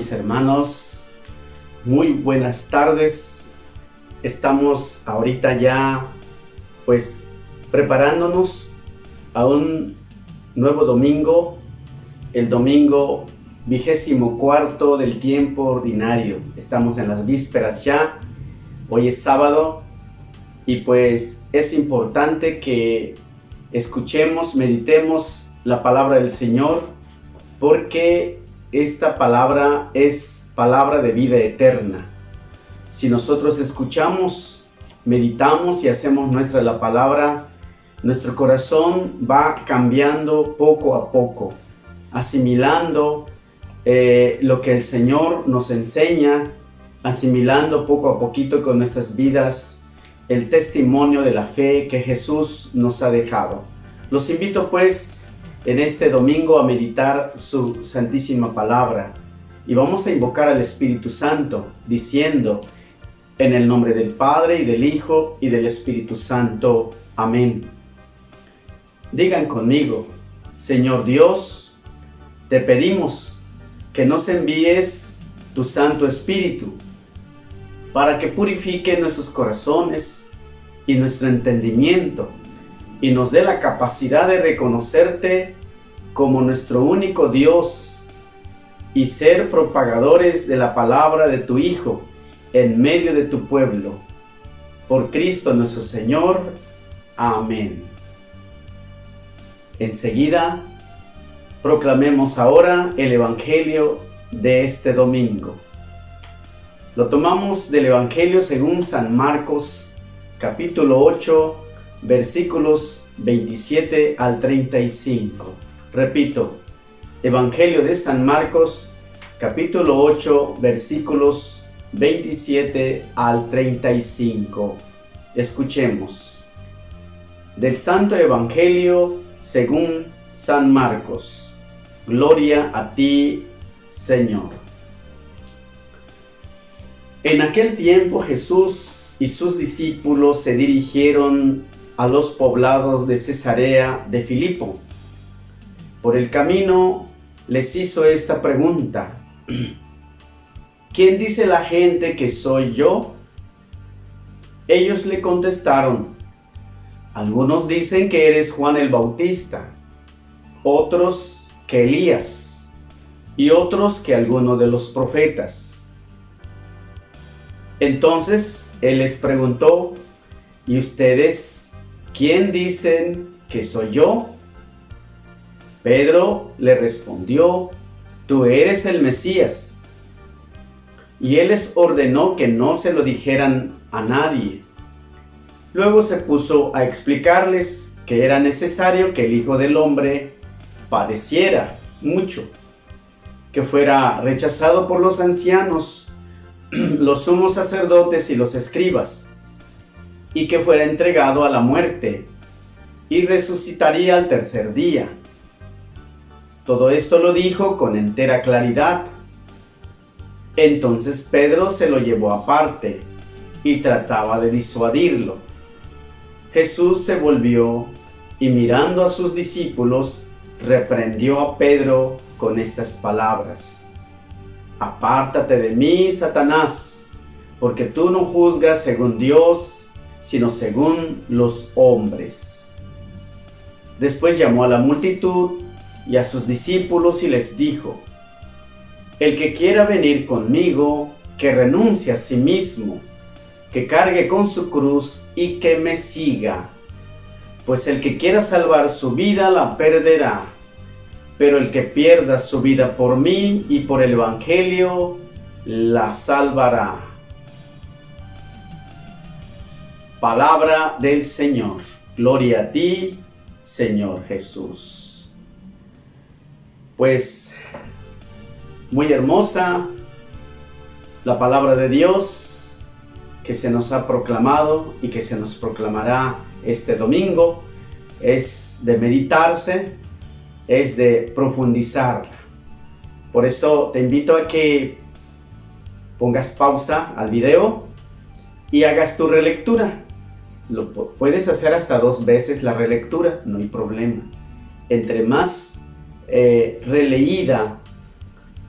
mis hermanos, muy buenas tardes. Estamos ahorita ya preparándonos a un nuevo domingo, el domingo 24 del tiempo ordinario. Estamos en las vísperas ya, hoy es sábado y es importante que escuchemos, meditemos la palabra del Señor, porque esta palabra es palabra de vida eterna. Si nosotros escuchamos, meditamos y hacemos nuestra la palabra, nuestro corazón va cambiando poco a poco, asimilando lo que el Señor nos enseña, asimilando poco a poquito con nuestras vidas el testimonio de la fe que Jesús nos ha dejado. Los invito en este domingo a meditar su santísima palabra y vamos a invocar al Espíritu Santo diciendo: en el nombre del Padre y del Hijo y del Espíritu Santo. Amén. Digan conmigo: Señor Dios, te pedimos que nos envíes tu Santo Espíritu para que purifique nuestros corazones y nuestro entendimiento y nos dé la capacidad de reconocerte como nuestro único Dios y ser propagadores de la palabra de tu Hijo en medio de tu pueblo. Por Cristo nuestro Señor. Amén. Enseguida, proclamemos ahora el Evangelio de este domingo. Lo tomamos del Evangelio según San Marcos, capítulo 8, versículos 27 al 35. Repito, Evangelio de San Marcos, capítulo 8, versículos 27 al 35. Escuchemos. Del Santo Evangelio según San Marcos. Gloria a ti, Señor. En aquel tiempo Jesús y sus discípulos se dirigieron a los poblados de Cesarea de Filipo. Por el camino les hizo esta pregunta: ¿quién dice la gente que soy yo? Ellos le contestaron: algunos dicen que eres Juan el Bautista, otros que Elías, y otros que alguno de los profetas. Entonces él les preguntó: ¿y ustedes quién dicen que soy yo? Pedro le respondió: tú eres el Mesías. Y él les ordenó que no se lo dijeran a nadie. Luego se puso a explicarles que era necesario que el Hijo del Hombre padeciera mucho, que fuera rechazado por los ancianos, los sumos sacerdotes y los escribas, y que fuera entregado a la muerte, y resucitaría al tercer día. Todo esto lo dijo con entera claridad. Entonces Pedro se lo llevó aparte y trataba de disuadirlo. Jesús se volvió y, mirando a sus discípulos, reprendió a Pedro con estas palabras: apártate de mí, Satanás, porque tú no juzgas según Dios, sino según los hombres. Después llamó a la multitud y a sus discípulos y les dijo: el que quiera venir conmigo, que renuncie a sí mismo, que cargue con su cruz y que me siga. Pues el que quiera salvar su vida la perderá, pero el que pierda su vida por mí y por el Evangelio la salvará. Palabra del Señor. Gloria a ti, Señor Jesús. Muy hermosa la palabra de Dios que se nos ha proclamado y que se nos proclamará este domingo. Es de meditarse, es de profundizarla. Por eso te invito a que pongas pausa al video y hagas tu relectura. Lo puedes hacer hasta 2 veces la relectura, no hay problema. Entre más releída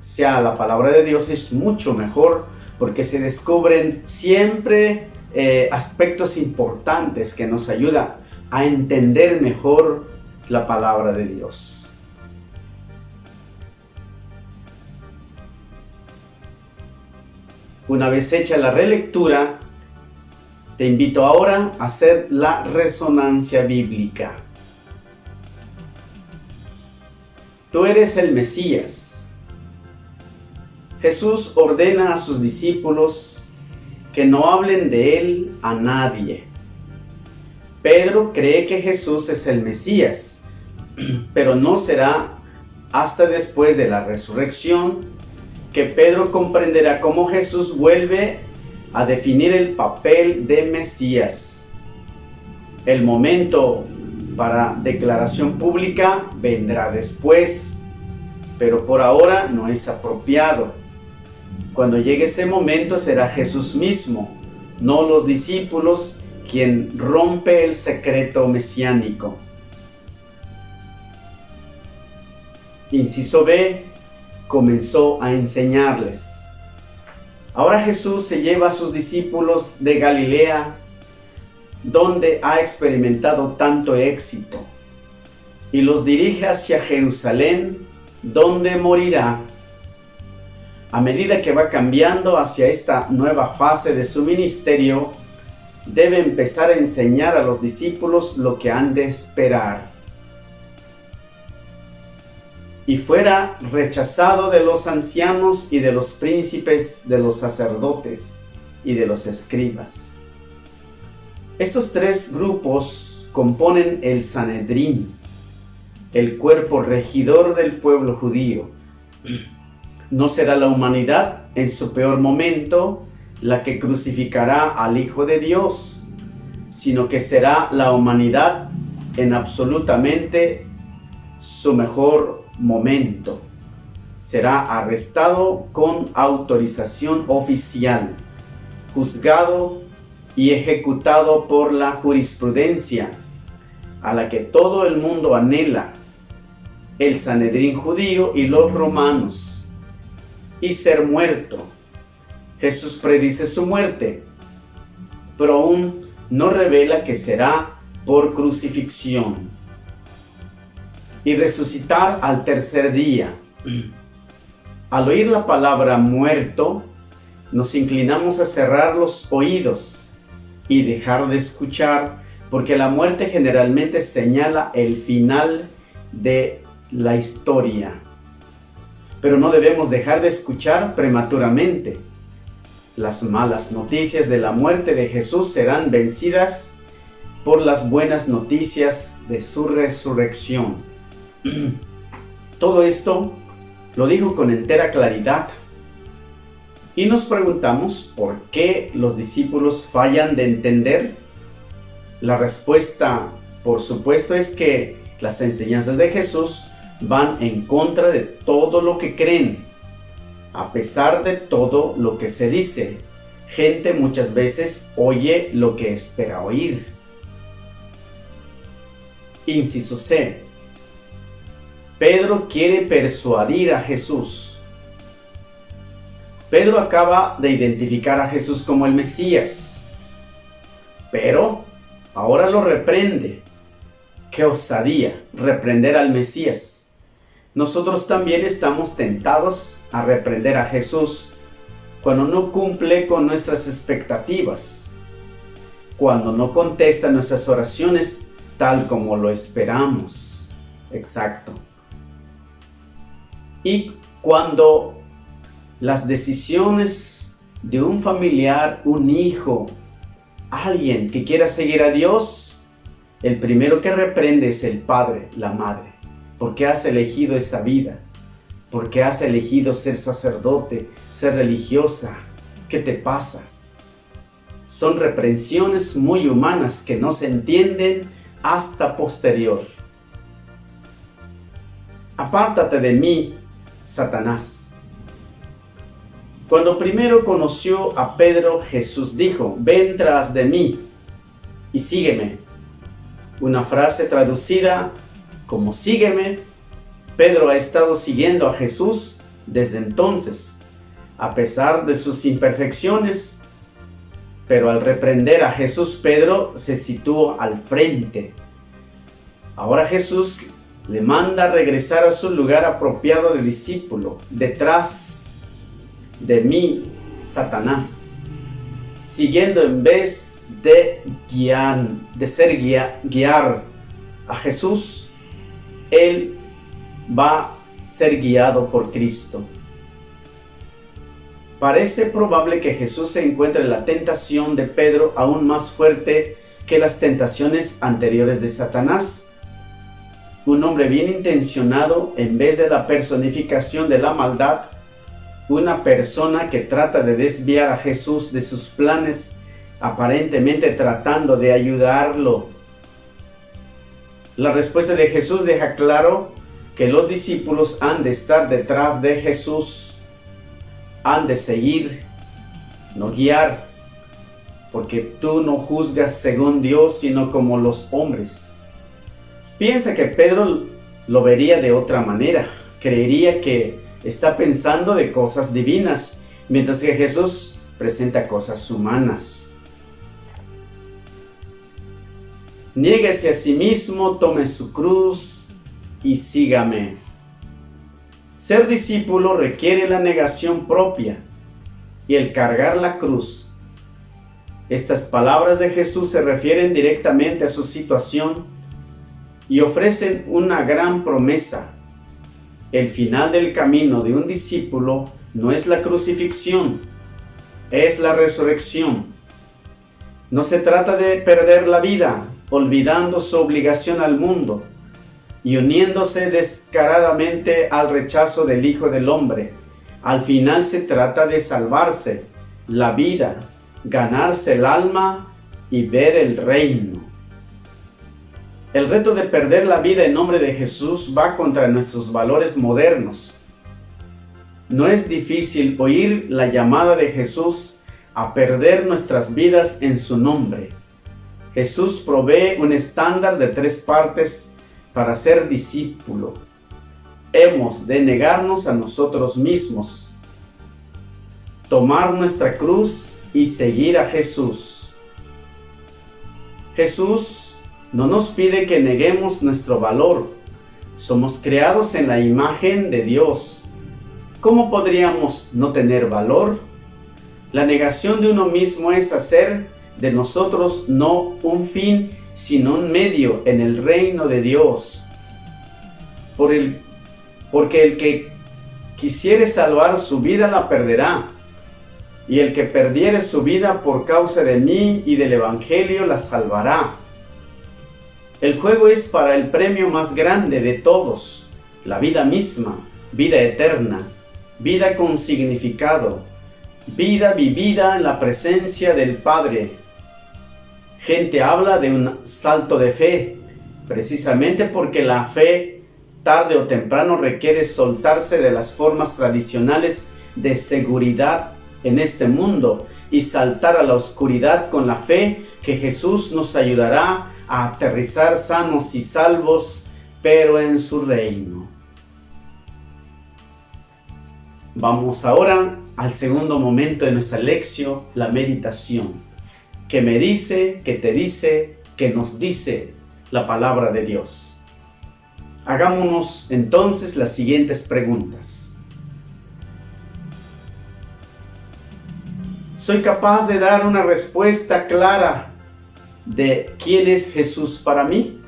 sea la palabra de Dios, es mucho mejor porque se descubren siempre aspectos importantes que nos ayudan a entender mejor la palabra de Dios. Una vez hecha la relectura, te invito ahora a hacer la resonancia bíblica. Tú eres el Mesías. Jesús ordena a sus discípulos que no hablen de él a nadie. Pedro cree que Jesús es el Mesías, pero no será hasta después de la resurrección que Pedro comprenderá cómo Jesús vuelve a definir el papel de Mesías. El momento para declaración pública vendrá después, pero por ahora no es apropiado. Cuando llegue ese momento será Jesús mismo, no los discípulos, quien rompe el secreto mesiánico. Inciso B, comenzó a enseñarles. Ahora Jesús se lleva a sus discípulos de Galilea, donde ha experimentado tanto éxito, y los dirige hacia Jerusalén, donde morirá. A medida que va cambiando hacia esta nueva fase de su ministerio, debe empezar a enseñar a los discípulos lo que han de esperar. Y fuera rechazado de los ancianos y de los príncipes, de los sacerdotes y de los escribas. Estos tres grupos componen el Sanedrín, el cuerpo regidor del pueblo judío. No será la humanidad en su peor momento la que crucificará al Hijo de Dios, sino que será la humanidad en absolutamente su mejor momento. Será arrestado con autorización oficial, juzgado y ejecutado por la jurisprudencia a la que todo el mundo anhela, el Sanedrín judío y los romanos, y ser muerto. Jesús predice su muerte, pero aún no revela que será por crucifixión, y resucitar al tercer día. Al oír la palabra muerto, nos inclinamos a cerrar los oídos y dejar de escuchar, porque la muerte generalmente señala el final de la historia. Pero no debemos dejar de escuchar prematuramente. Las malas noticias de la muerte de Jesús serán vencidas por las buenas noticias de su resurrección. Todo esto lo dijo con entera claridad. Y nos preguntamos por qué los discípulos fallan de entender. La respuesta, por supuesto, es que las enseñanzas de Jesús van en contra de todo lo que creen. A pesar de todo lo que se dice, gente muchas veces oye lo que espera oír. Inciso C. Pedro quiere persuadir a Jesús. Pedro acaba de identificar a Jesús como el Mesías, pero ahora lo reprende. ¡Qué osadía! Reprender al Mesías. Nosotros también estamos tentados a reprender a Jesús cuando no cumple con nuestras expectativas, cuando no contesta nuestras oraciones tal como lo esperamos. Exacto. Y cuando las decisiones de un familiar, un hijo, alguien que quiera seguir a Dios, el primero que reprende es el padre, la madre. ¿Por qué has elegido esa vida? ¿Por qué has elegido ser sacerdote, ser religiosa? ¿Qué te pasa? Son reprensiones muy humanas que no se entienden hasta posterior. Apártate de mí, Satanás. Cuando primero conoció a Pedro, Jesús dijo: ven tras de mí y sígueme. Una frase traducida como sígueme. Pedro ha estado siguiendo a Jesús desde entonces, a pesar de sus imperfecciones. Pero al reprender a Jesús, Pedro se situó al frente. Ahora Jesús le manda regresar a su lugar apropiado de discípulo. Detrás de mí, Satanás. Siguiendo en vez de guiar a Jesús, él va a ser guiado por Cristo. Parece probable que Jesús se encuentre en la tentación de Pedro aún más fuerte que las tentaciones anteriores de Satanás. Un hombre bien intencionado, en vez de la personificación de la maldad, una persona que trata de desviar a Jesús de sus planes, aparentemente tratando de ayudarlo. La respuesta de Jesús deja claro que los discípulos han de estar detrás de Jesús, han de seguir, no guiar, porque tú no juzgas según Dios, sino como los hombres. Piensa que Pedro lo vería de otra manera, creería que está pensando de cosas divinas, mientras que Jesús presenta cosas humanas. Niéguese a sí mismo, tome su cruz y sígame. Ser discípulo requiere la negación propia y el cargar la cruz. Estas palabras de Jesús se refieren directamente a su situación y ofrecen una gran promesa. El final del camino de un discípulo no es la crucifixión, es la resurrección. No se trata de perder la vida, olvidando su obligación al mundo y uniéndose descaradamente al rechazo del Hijo del Hombre. Al final se trata de salvarse la vida, ganarse el alma y ver el reino. El reto de perder la vida en nombre de Jesús va contra nuestros valores modernos. No es difícil oír la llamada de Jesús a perder nuestras vidas en su nombre. Jesús provee un estándar de 3 partes para ser discípulo. Hemos de negarnos a nosotros mismos, tomar nuestra cruz y seguir a Jesús. Jesús no nos pide que neguemos nuestro valor. Somos creados en la imagen de Dios. ¿Cómo podríamos no tener valor? La negación de uno mismo es hacer de nosotros no un fin, sino un medio en el reino de Dios. Porque el que quisiere salvar su vida la perderá, y el que perdiere su vida por causa de mí y del Evangelio la salvará. El juego es para el premio más grande de todos, la vida misma, vida eterna, vida con significado, vida vivida en la presencia del Padre. Gente habla de un salto de fe, precisamente porque la fe tarde o temprano requiere soltarse de las formas tradicionales de seguridad en este mundo y saltar a la oscuridad con la fe que Jesús nos ayudará a aterrizar sanos y salvos, pero en su reino. Vamos ahora al segundo momento de nuestra lección, la meditación, que me dice, que te dice, que nos dice la palabra de Dios. Hagámonos entonces las siguientes preguntas. ¿Soy capaz de dar una respuesta clara de quién es Jesús para mí?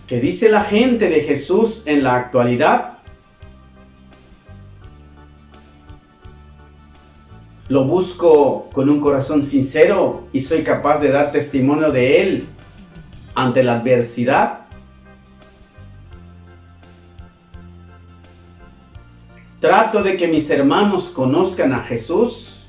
¿Qué dice la gente de Jesús en la actualidad? ¿Lo busco con un corazón sincero y soy capaz de dar testimonio de Él ante la adversidad? ¿Trato de que mis hermanos conozcan a Jesús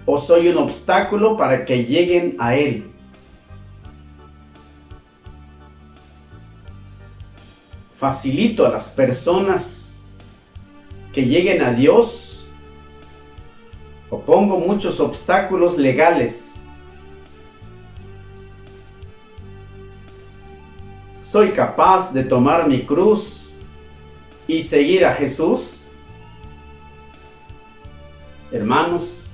o soy un obstáculo para que lleguen a Él? ¿Facilito a las personas que lleguen a Dios o pongo muchos obstáculos legales? ¿Soy capaz de tomar mi cruz y seguir a Jesús? Hermanos,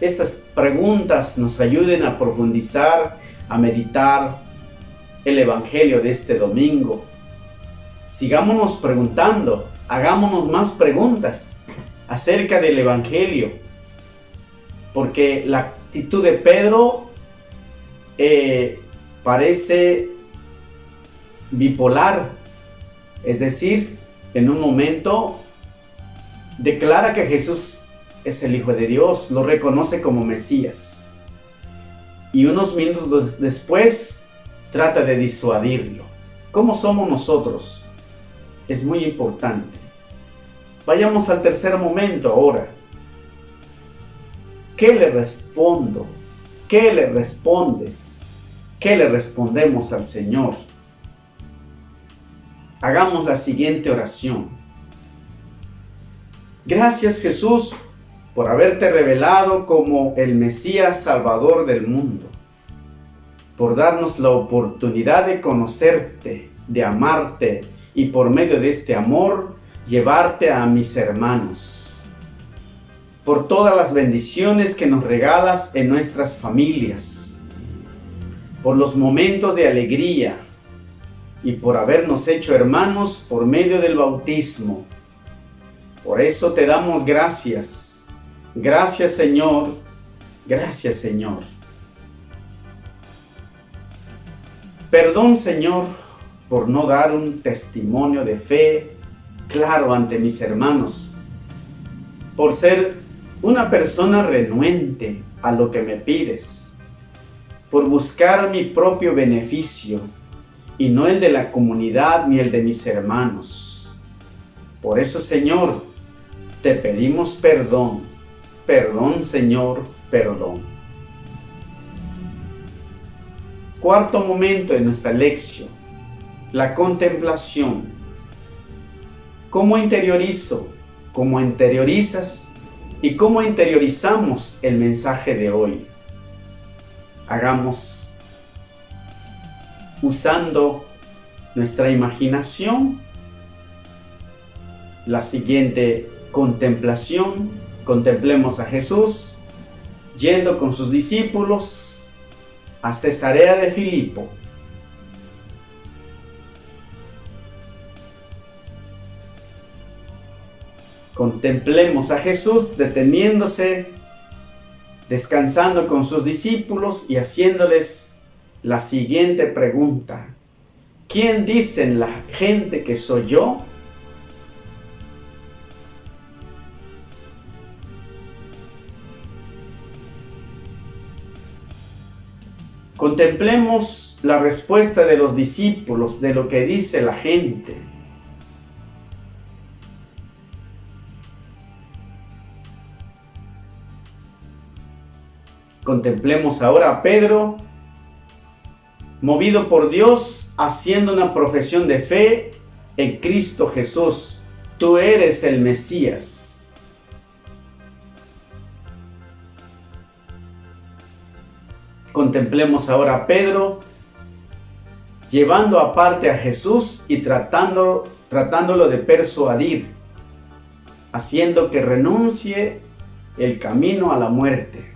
estas preguntas nos ayuden a profundizar, a meditar el Evangelio de este domingo. Sigámonos preguntando, hagámonos más preguntas acerca del Evangelio, porque la actitud de Pedro parece bipolar, es decir, en un momento declara que Jesús es el Hijo de Dios, lo reconoce como Mesías, y unos minutos después trata de disuadirlo. ¿Cómo somos nosotros? Es muy importante. Vayamos al tercer momento ahora. ¿Qué le respondo? ¿Qué le respondes? ¿Qué le respondemos al Señor? Hagamos la siguiente oración. Gracias, Jesús, por haberte revelado como el Mesías Salvador del mundo, por darnos la oportunidad de conocerte, de amarte y por medio de este amor llevarte a mis hermanos, por todas las bendiciones que nos regalas en nuestras familias, por los momentos de alegría y por habernos hecho hermanos por medio del bautismo. Por eso te damos gracias. Gracias, Señor. Gracias, Señor. Perdón, Señor, por no dar un testimonio de fe claro ante mis hermanos, por ser una persona renuente a lo que me pides, por buscar mi propio beneficio y no el de la comunidad ni el de mis hermanos. Por eso, Señor, te pedimos perdón. Perdón, Señor, perdón. Cuarto momento de nuestra lección, la contemplación. ¿Cómo interiorizo? ¿Cómo interiorizas? ¿Y cómo interiorizamos el mensaje de hoy? Hagamos usando nuestra imaginación la siguiente contemplación. Contemplemos a Jesús yendo con sus discípulos a Cesarea de Filipo. Contemplemos a Jesús deteniéndose, descansando con sus discípulos y haciéndoles la siguiente pregunta. ¿Quién dicen la gente que soy yo? Contemplemos la respuesta de los discípulos de lo que dice la gente. Contemplemos ahora a Pedro, movido por Dios, haciendo una profesión de fe en Cristo Jesús. Tú eres el Mesías. Contemplemos ahora a Pedro, llevando aparte a Jesús y tratándolo de persuadir, haciendo que renuncie el camino a la muerte.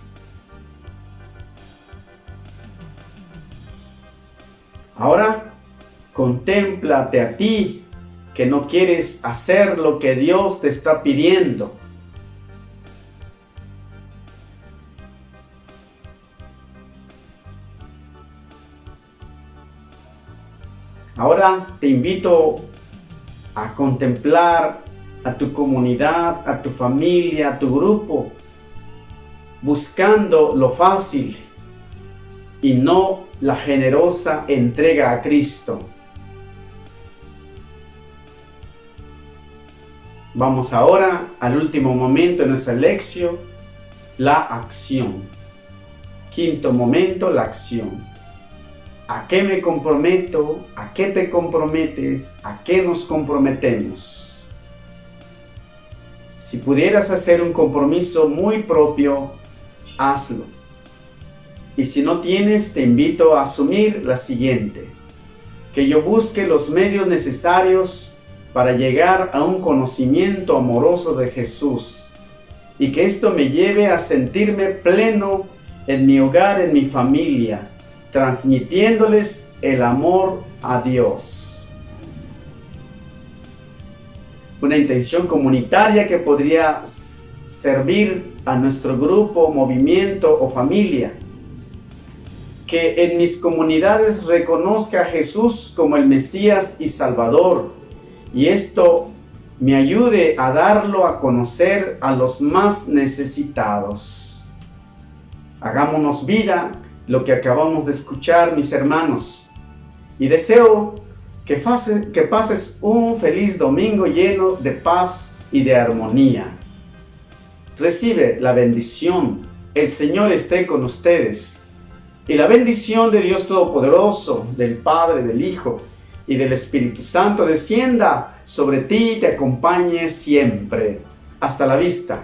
Ahora, contémplate a ti, que no quieres hacer lo que Dios te está pidiendo. Ahora te invito a contemplar a tu comunidad, a tu familia, a tu grupo, buscando lo fácil y no la generosa entrega a Cristo. Vamos ahora al último momento de nuestra lección, la acción. Quinto momento, la acción. ¿A qué me comprometo? ¿A qué te comprometes? ¿A qué nos comprometemos? Si pudieras hacer un compromiso muy propio, hazlo. Y si no tienes, te invito a asumir la siguiente: que yo busque los medios necesarios para llegar a un conocimiento amoroso de Jesús y que esto me lleve a sentirme pleno en mi hogar, en mi familia, transmitiéndoles el amor a Dios. Una intención comunitaria que podría servir a nuestro grupo, movimiento o familia. Que en mis comunidades reconozca a Jesús como el Mesías y Salvador, y esto me ayude a darlo a conocer a los más necesitados. Hagámonos vida lo que acabamos de escuchar, mis hermanos, y deseo que pases un feliz domingo lleno de paz y de armonía. Recibe la bendición. El Señor esté con ustedes. Y la bendición de Dios Todopoderoso, del Padre, del Hijo y del Espíritu Santo descienda sobre ti y te acompañe siempre. Hasta la vista.